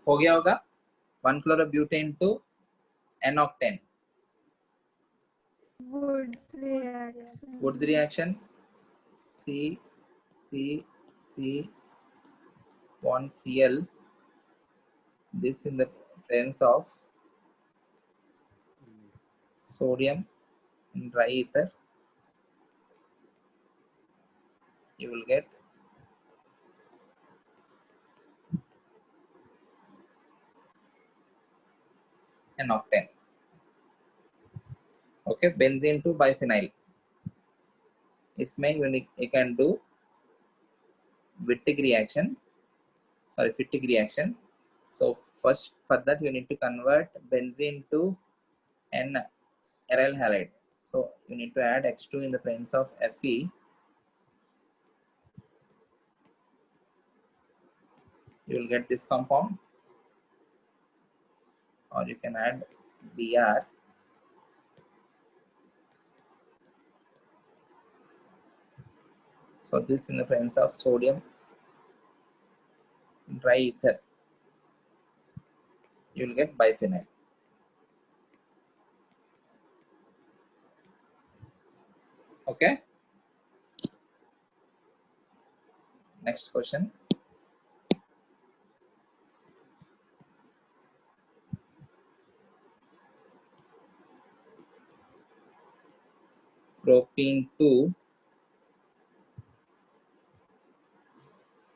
हो गया होगा। 1 chlorobutane to an octane। Woods reaction C C C 1 Cl, this in the presence of sodium in dry ether, you will get an octane। okay, benzene to biphenyl, इसमें you can do Wittig reaction, sorry Fittig reaction। so first for that you need to convert benzene to an aryl halide, so you need to add H2 in the presence of Fe, you will get this compound, or you can add Br, so this in the presence of sodium dry ether, you will get biphenyl। okay, next question। propene to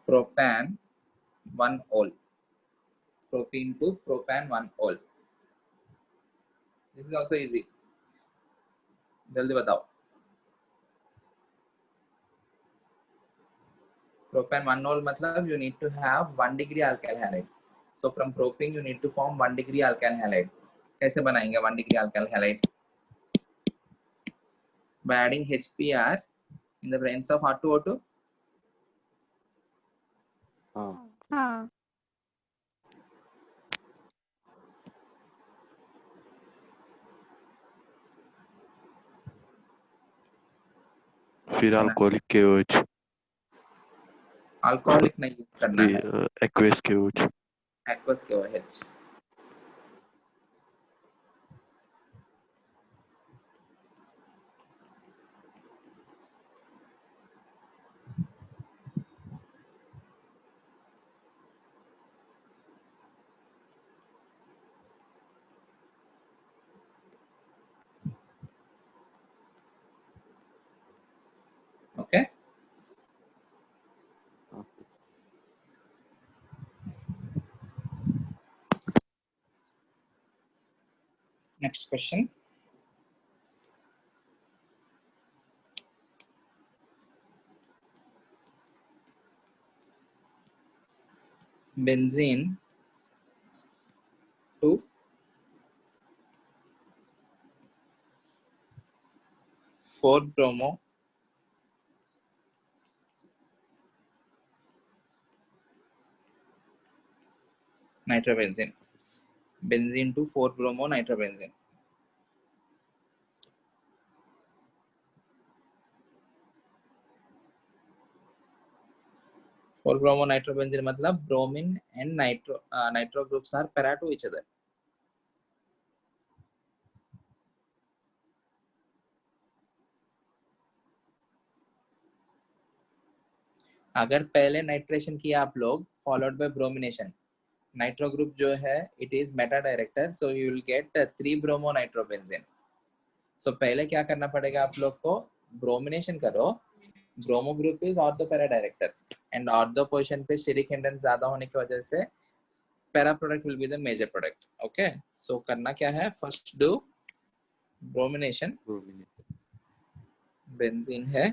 propan 1 ol, propene to propan 1 ol, this is also easy, जल्दी बताओ। propan 1 ol मतलब you need to have 1 degree alkyl halide, so from propene you need to form 1 degree alkyl halide। कैसे बनाएंगे 1 degree alkyl halide? by adding HBr in the presence of R2O2। हाँ फिर alcoholic KOH, alcoholic नहीं use करना है, aqueous KOH। aqueous KOH। Next question. Benzene to 4-bromo nitrobenzene. Benzene to 4-bromo nitrobenzene. Four bromo nitrobenzene मतलब bromine and nitro groups are para to each other. अगर पहले nitration किया आप लोग followed by bromination, nitro group जो है it is meta director, so you will get 3-bromo nitrobenzene. सो पहले क्या करना पड़ेगा आप लोग को, ब्रोमिनेशन करो, bromo group is ortho para director and ortho position पे स्टेरिक हिंड्रेंस ज्यादा होने की वजह से para product will be the major product. Okay, so करना क्या है, फर्स्ट डू ब्रोमिनेशन. बेंजीन है,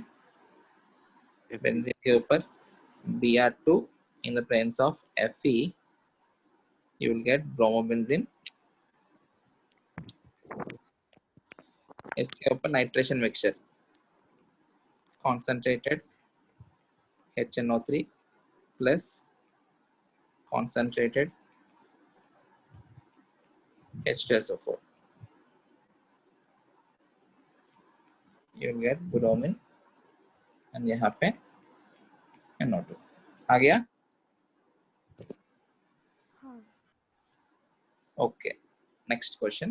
बेंजीन के ऊपर Br2 in the presence of Fe, you will get bromobenzene. इसके ऊपर nitration mixture, concentrated HNO3 plus concentrated H2SO4. You will get bromine and यहाँ पे NO2. आ गया? हाँ. Okay. Next question.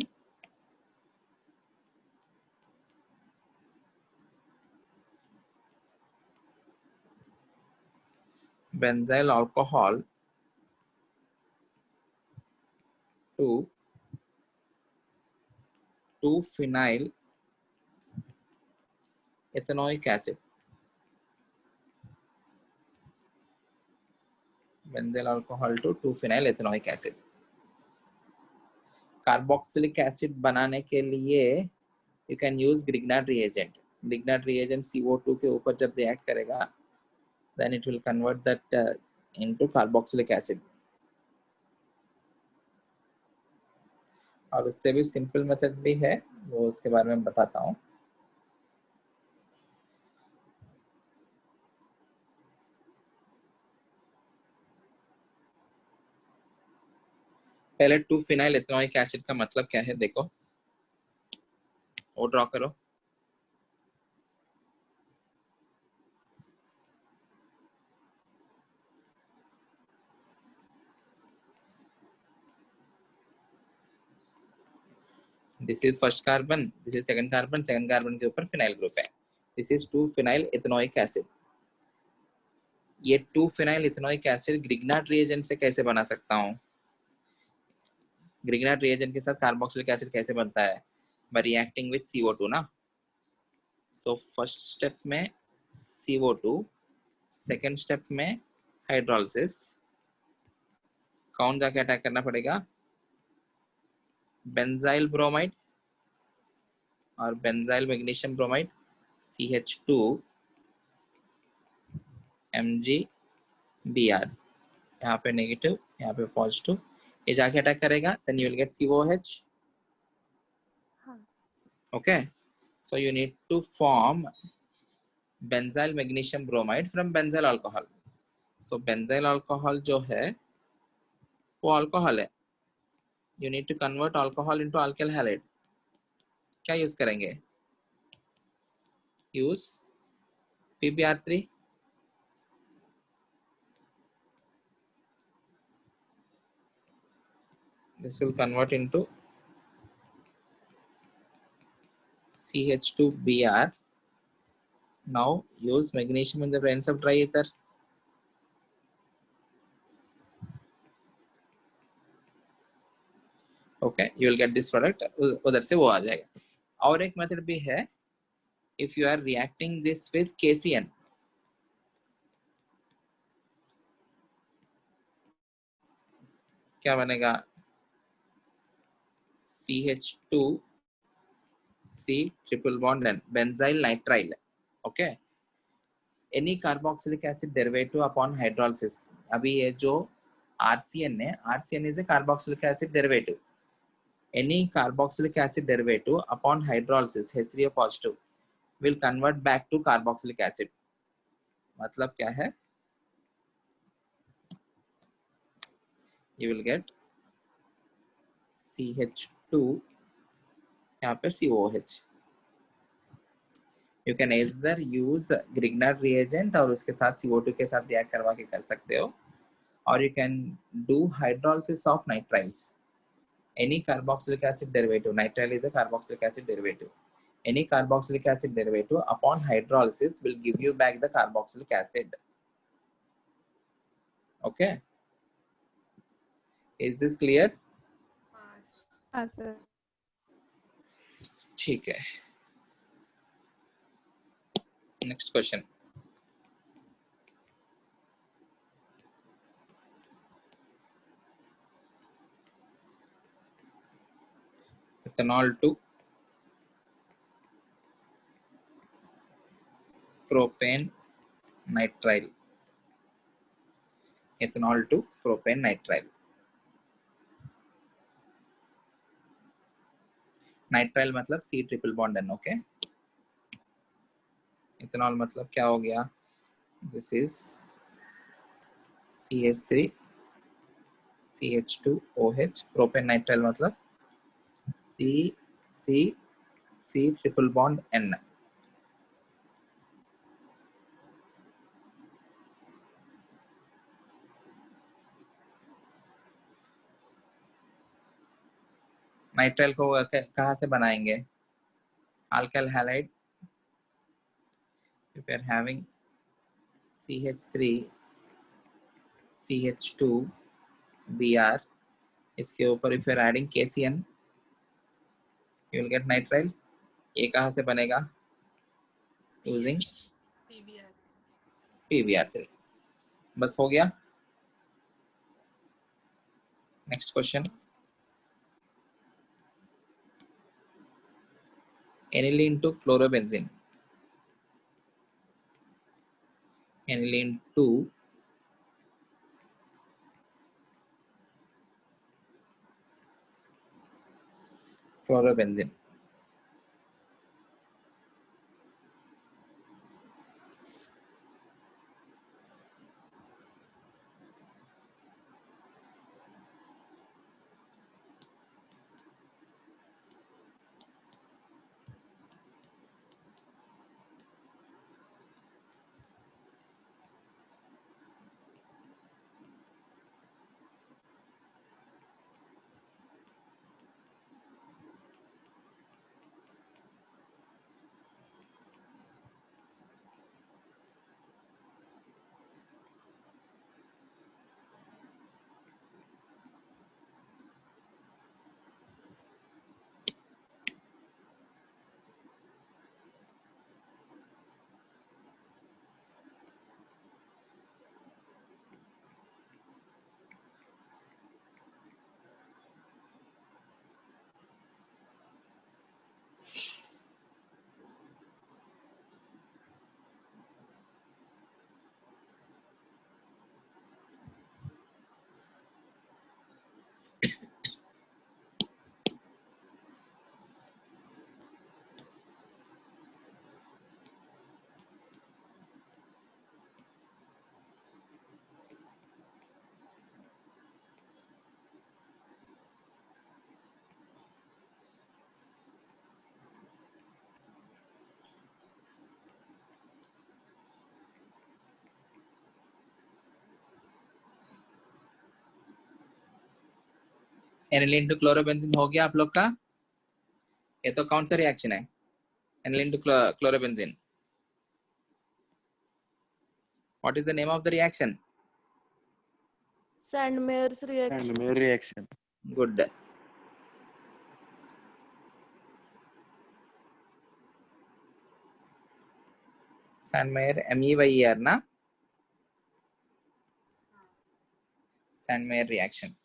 Benzyl alcohol to 2-phenyl ethanoic acid. Benzyl alcohol to 2-phenyl ethanoic acid. Carboxylic acid बनाने के लिए you can use Grignard reagent. Grignard reagent CO2 के ऊपर जब रिएक्ट करेगा then it will convert that into carboxylic acid. और उससे भी सिंपल मेथड भी है, वो उसके बारे में बताता हूँ. पहले 2-phenyl ethanoic acid का मतलब क्या है देखो, वो ड्रॉ करो. This is first carbon, this is second carbon, second carbon के ऊपर फिनाइल ग्रुप है. This is 2-phenyl ethanoic acid. ये 2-phenyl ethanoic acid Grignard reagent से कैसे बना सकता हूँ? ग्रिग्नार्ड रिएजेंट के साथ कार्बोक्सिलिक एसिड कैसे बनता है? बाय रिएक्टिंग विद CO2 ना. सो फर्स्ट स्टेप में CO2, सेकंड स्टेप में हाइड्रोलिसिस. कौन जाके अटैक करना पड़ेगा? बेंजाइल ब्रोमाइड और benzyl magnesium bromide CH2 MgBr. यहाँ पे नेगेटिव, यहाँ पे पॉजिटिव, ये जाके अटैक करेगा, then you will get COH. हाँ. Okay, so you need to form benzyl magnesium bromide from benzyl alcohol. So benzyl alcohol जो है वो अल्कोहल है. You need to convert alcohol into alkyl halide. क्या use करेंगे? Use PbR3. This will convert into CH2Br. Now use magnesium in the presence of dry ether. Okay, you will get this product. उधर से वो आ जाएगा. और एक method भी है, if you are reacting this with KCN. क्या बनेगा? CH2 C triple bond N, benzyl nitrile. Okay. Any carboxylic acid derivative upon hydrolysis. अभी ये जो RCN है, RCN is a carboxylic acid derivative. Any carboxylic acid derivative upon hydrolysis H3O positive will convert back to carboxylic acid. मतलब क्या है? You will get CH2 यहाँ पे COH. You can either use Grignard reagent और उसके साथ CO2 के साथ react करवा के कर सकते हो, or you can do hydrolysis of nitriles. Any carboxylic acid derivative, nitrile is a carboxylic acid derivative. Any carboxylic acid derivative upon hydrolysis will give you back the carboxylic acid. Okay. Is this clear? हाँ sir. ठीक है. Next question. Ethanol to propane nitrile. Ethanol to propane nitrile. Nitrile मतलब C triple bond N. Okay. Ethanol मतलब क्या हो गया? This is CH3 CH2OH. Propane nitrile मतलब C triple bond N. Nitrile को कहाँ से बनाएंगे? Alkyl halide. If you are having CH3 CH2 Br, इसके ऊपर if you are adding KCN, you will get nitrile. ये कहाँ से बनेगा? Using PBr3. बस हो गया. Next question. Aniline to chlorobenzene. Aniline to chlorobenzene. Aniline to chlorobenzene हो गया आप लोग का? ये तो कौन सा रिएक्शन है? Aniline to chlorobenzene. What is the name of the reaction? Sandmeyer's reaction. Sandmeyer reaction. Good. Sandmeyer MEYER ना? Sandmeyer reaction.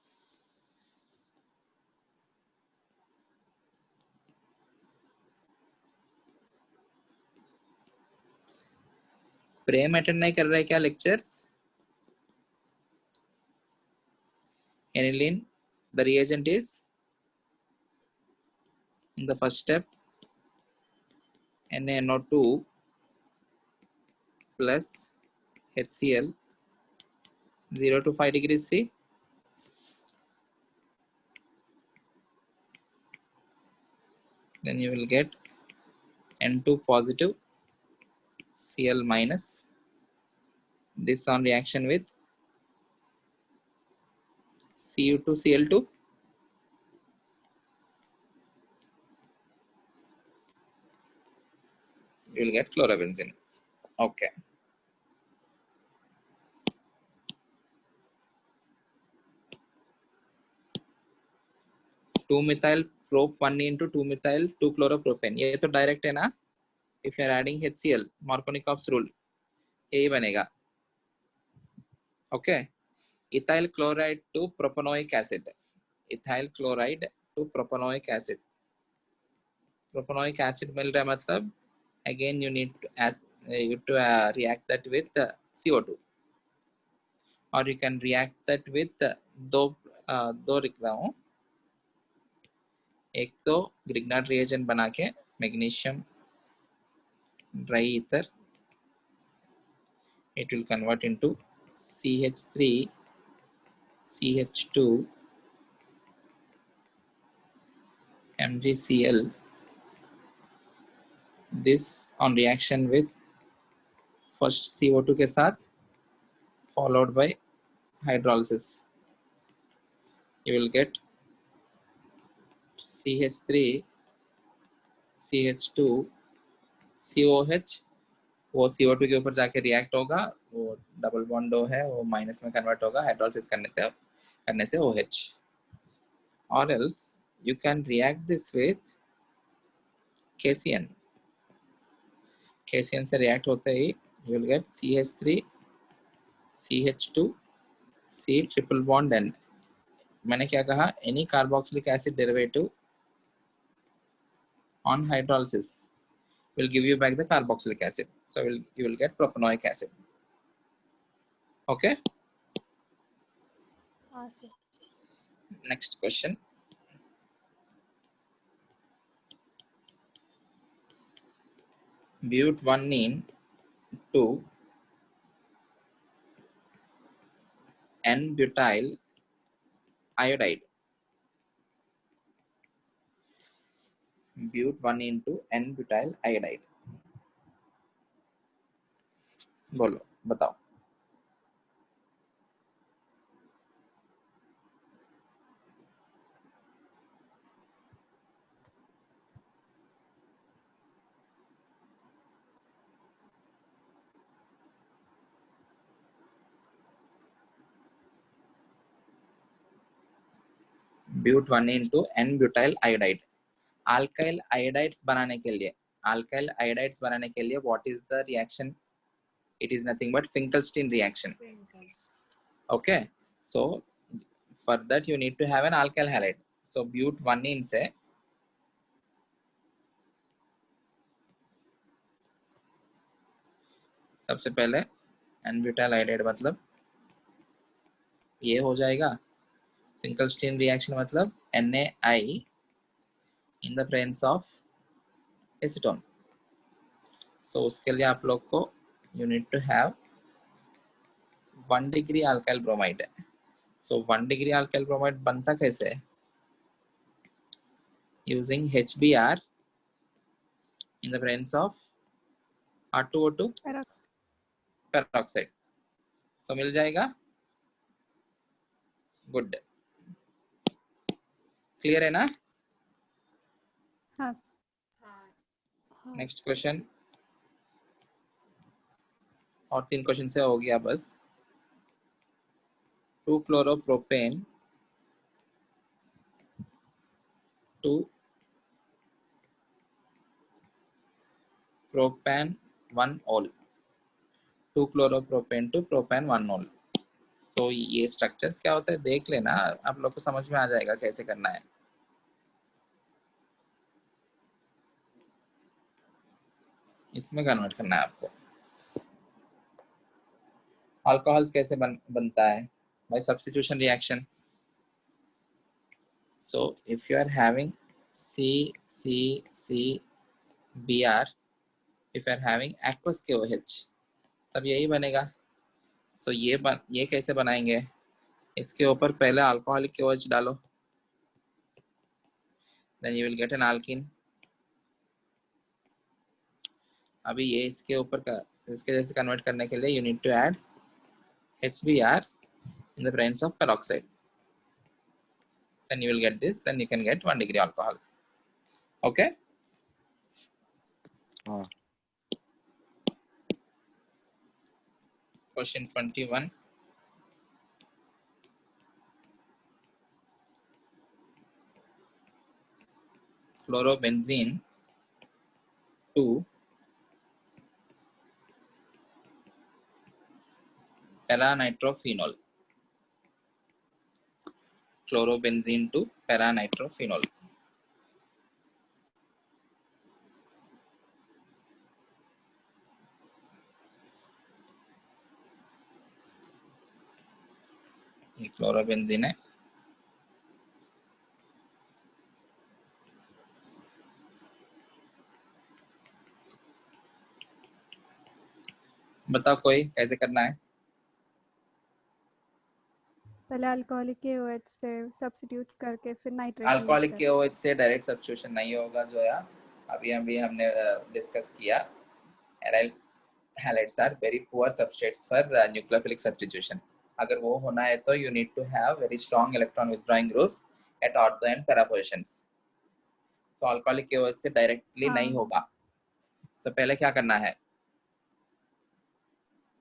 प्रेम अटेंड नहीं कर रहे क्या lectures? Aniline, the reagent is in the first step NaNO2 plus HCl 0 to 5 degrees C. Then you will get N2 positive Cl minus. This on reaction with Cu2 Cl2. You will get chlorobenzene. Okay. Two methyl prop 1 into 2 methyl 2 chloropropane. ये तो direct है ना? If you are adding HCl, Markovnikov's rule, यही बनेगा. Okay. Ethyl chloride to propanoic acid. Ethyl chloride to propanoic acid. Propanoic acid मिल रहा है मतलब again you need to add, react that with CO2, or you can react that with दो लिख रहा हूँ. एक तो ग्रिग्नार्ड रिएजेंट बना के magnesium dry ether, it will convert into CH3 CH2 MgCl. This on reaction with first CO2 के साथ followed by hydrolysis. You will get CH3 CH2 COH. वो CO2 के ऊपर जाके रिएक्ट होगा, वो डबल बॉन्ड है, वो माइनस में कन्वर्ट होगा हाइड्रोलिसिस करने से OH. Or else you can react this with KCN. KCN से react होते ही you will get CH3 CH2 C triple bond N. मैंने क्या कहा? Any carboxylic acid derivative on hydrolysis will give you back the carboxylic acid. So you will get propanoic acid. Okay. Next question. But1 to N-butyl iodide. But1 into N-butyl iodide. बोलो, बताओ. But1 into N-butyl iodide. Alkyl iodides बनाने के लिए what is the reaction? It is nothing but Finkelstein reaction. Okay. So for that you need to have an alkyl halide. So but1 से सबसे पहले N-butyl iodide मतलब ये हो जाएगा. Finkelstein reaction मतलब NaI in the presence of acetone. So उसके लिए आप लोग को you need to have 1 degree alkyl bromide. So 1 degree alkyl bromide बनता कैसे? Using HBr in the presence of R2O2 peroxide. So मिल जाएगा. Good. Clear है ना? हाँ. Next question. और 3 क्वेश्चन से हो गया बस. 2-chloropropane to propan 1-ol. 2-chloropropane to propan 1-ol. So ये स्ट्रक्चर्स क्या होता है देख लेना, आप लोग को समझ में आ जाएगा कैसे करना है. इसमें कन्वर्ट करना है आपको. अल्कोहल्स कैसे बनता है? By substitution reaction. So if you are having CCCBr, if you are having aqueous KOH, तब यही बनेगा. So ये कैसे बनाएंगे? इसके ऊपर पहले अल्कोहलिक KOH डालो, then you will get an alkene. अभी ये इसके जैसे कन्वर्ट करने के लिए you need to add HBr in the presence of peroxide. Then you will get this. Then you can get 1 degree alcohol. Okay. हाँ. Question 21. Chlorobenzene 2 para-nitrophenol. Chlorobenzene 2 para-nitrophenol. ये chlorobenzene है. बताओ कोई कैसे करना है? पहले अल्कोहलिक KOH से सब्स्टिट्यूट करके फिर नाइट्रेशन. अल्कोहलिक KOH से डायरेक्ट सब्स्टिट्यूशन नहीं होगा जोया. अभी हमने डिस्कस किया. Aryl halides are very poor substrates for nucleophilic substitution. अगर वो होना है तो you need to have very strong electron withdrawing groups at ortho and para positions. तो अल्कोहलिक KOH से डायरेक्टली नहीं होगा. तो पहले क्या करना है?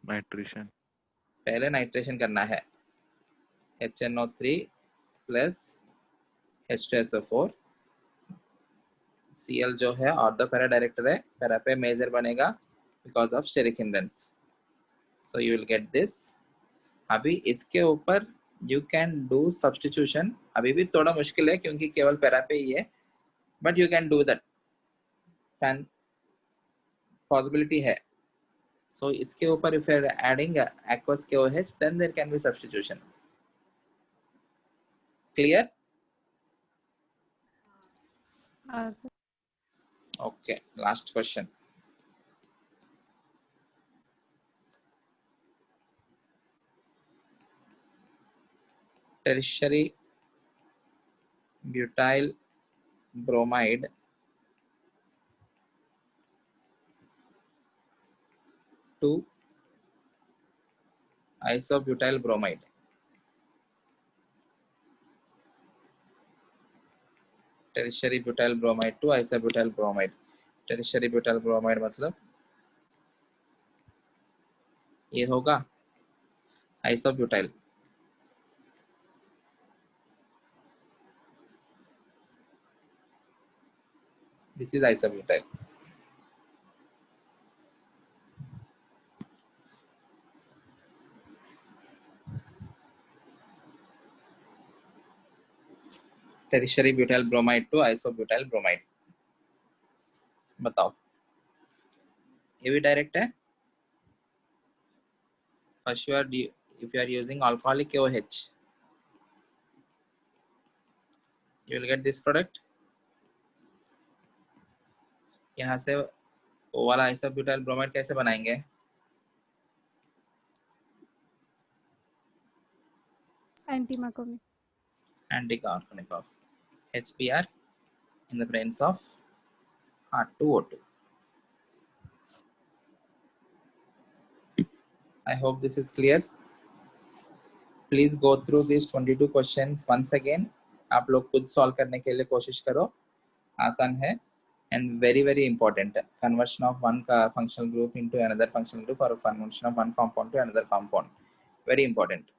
नाइट्रेशन. पहले नाइट्रेशन करना है. HNO3 plus H2SO4. Cl जो है ऑर्थो पैरा डायरेक्टर है, पैरा पे मेजर बनेगा because of steric hindrance. So you will get this. अभी इसके ऊपर यू कैन डू सब्स्टिट्यूशन. अभी भी थोड़ा मुश्किल है क्योंकि केवल पैरा पे ही है, but you can do that. Can possibility है. सो इसके ऊपर if you are adding aqueous KOH then there can be substitution. Clear? Okay, last question. Tertiary butyl bromide to isobutyl bromide. Tertiary butyl bromide to isobutyl bromide. Tertiary butyl bromide मतलब ये होगा isobutyl. This is isobutyl. Tertiary butyl bromide to isobutyl bromide. बताओ ये भी direct है. First if you are using alcoholic KOH, you will get this product. यहाँ से वो वाला isobutyl bromide कैसे बनाएंगे? Anti-Markovnikov. HBr in the presence of R2O2. I hope this is clear. Please go through these 22 questions once again. आप लोग खुद solve करने के लिए कोशिश करो. आसान है and very important. Conversion of one functional group into another functional group or conversion of one compound to another compound. Very important.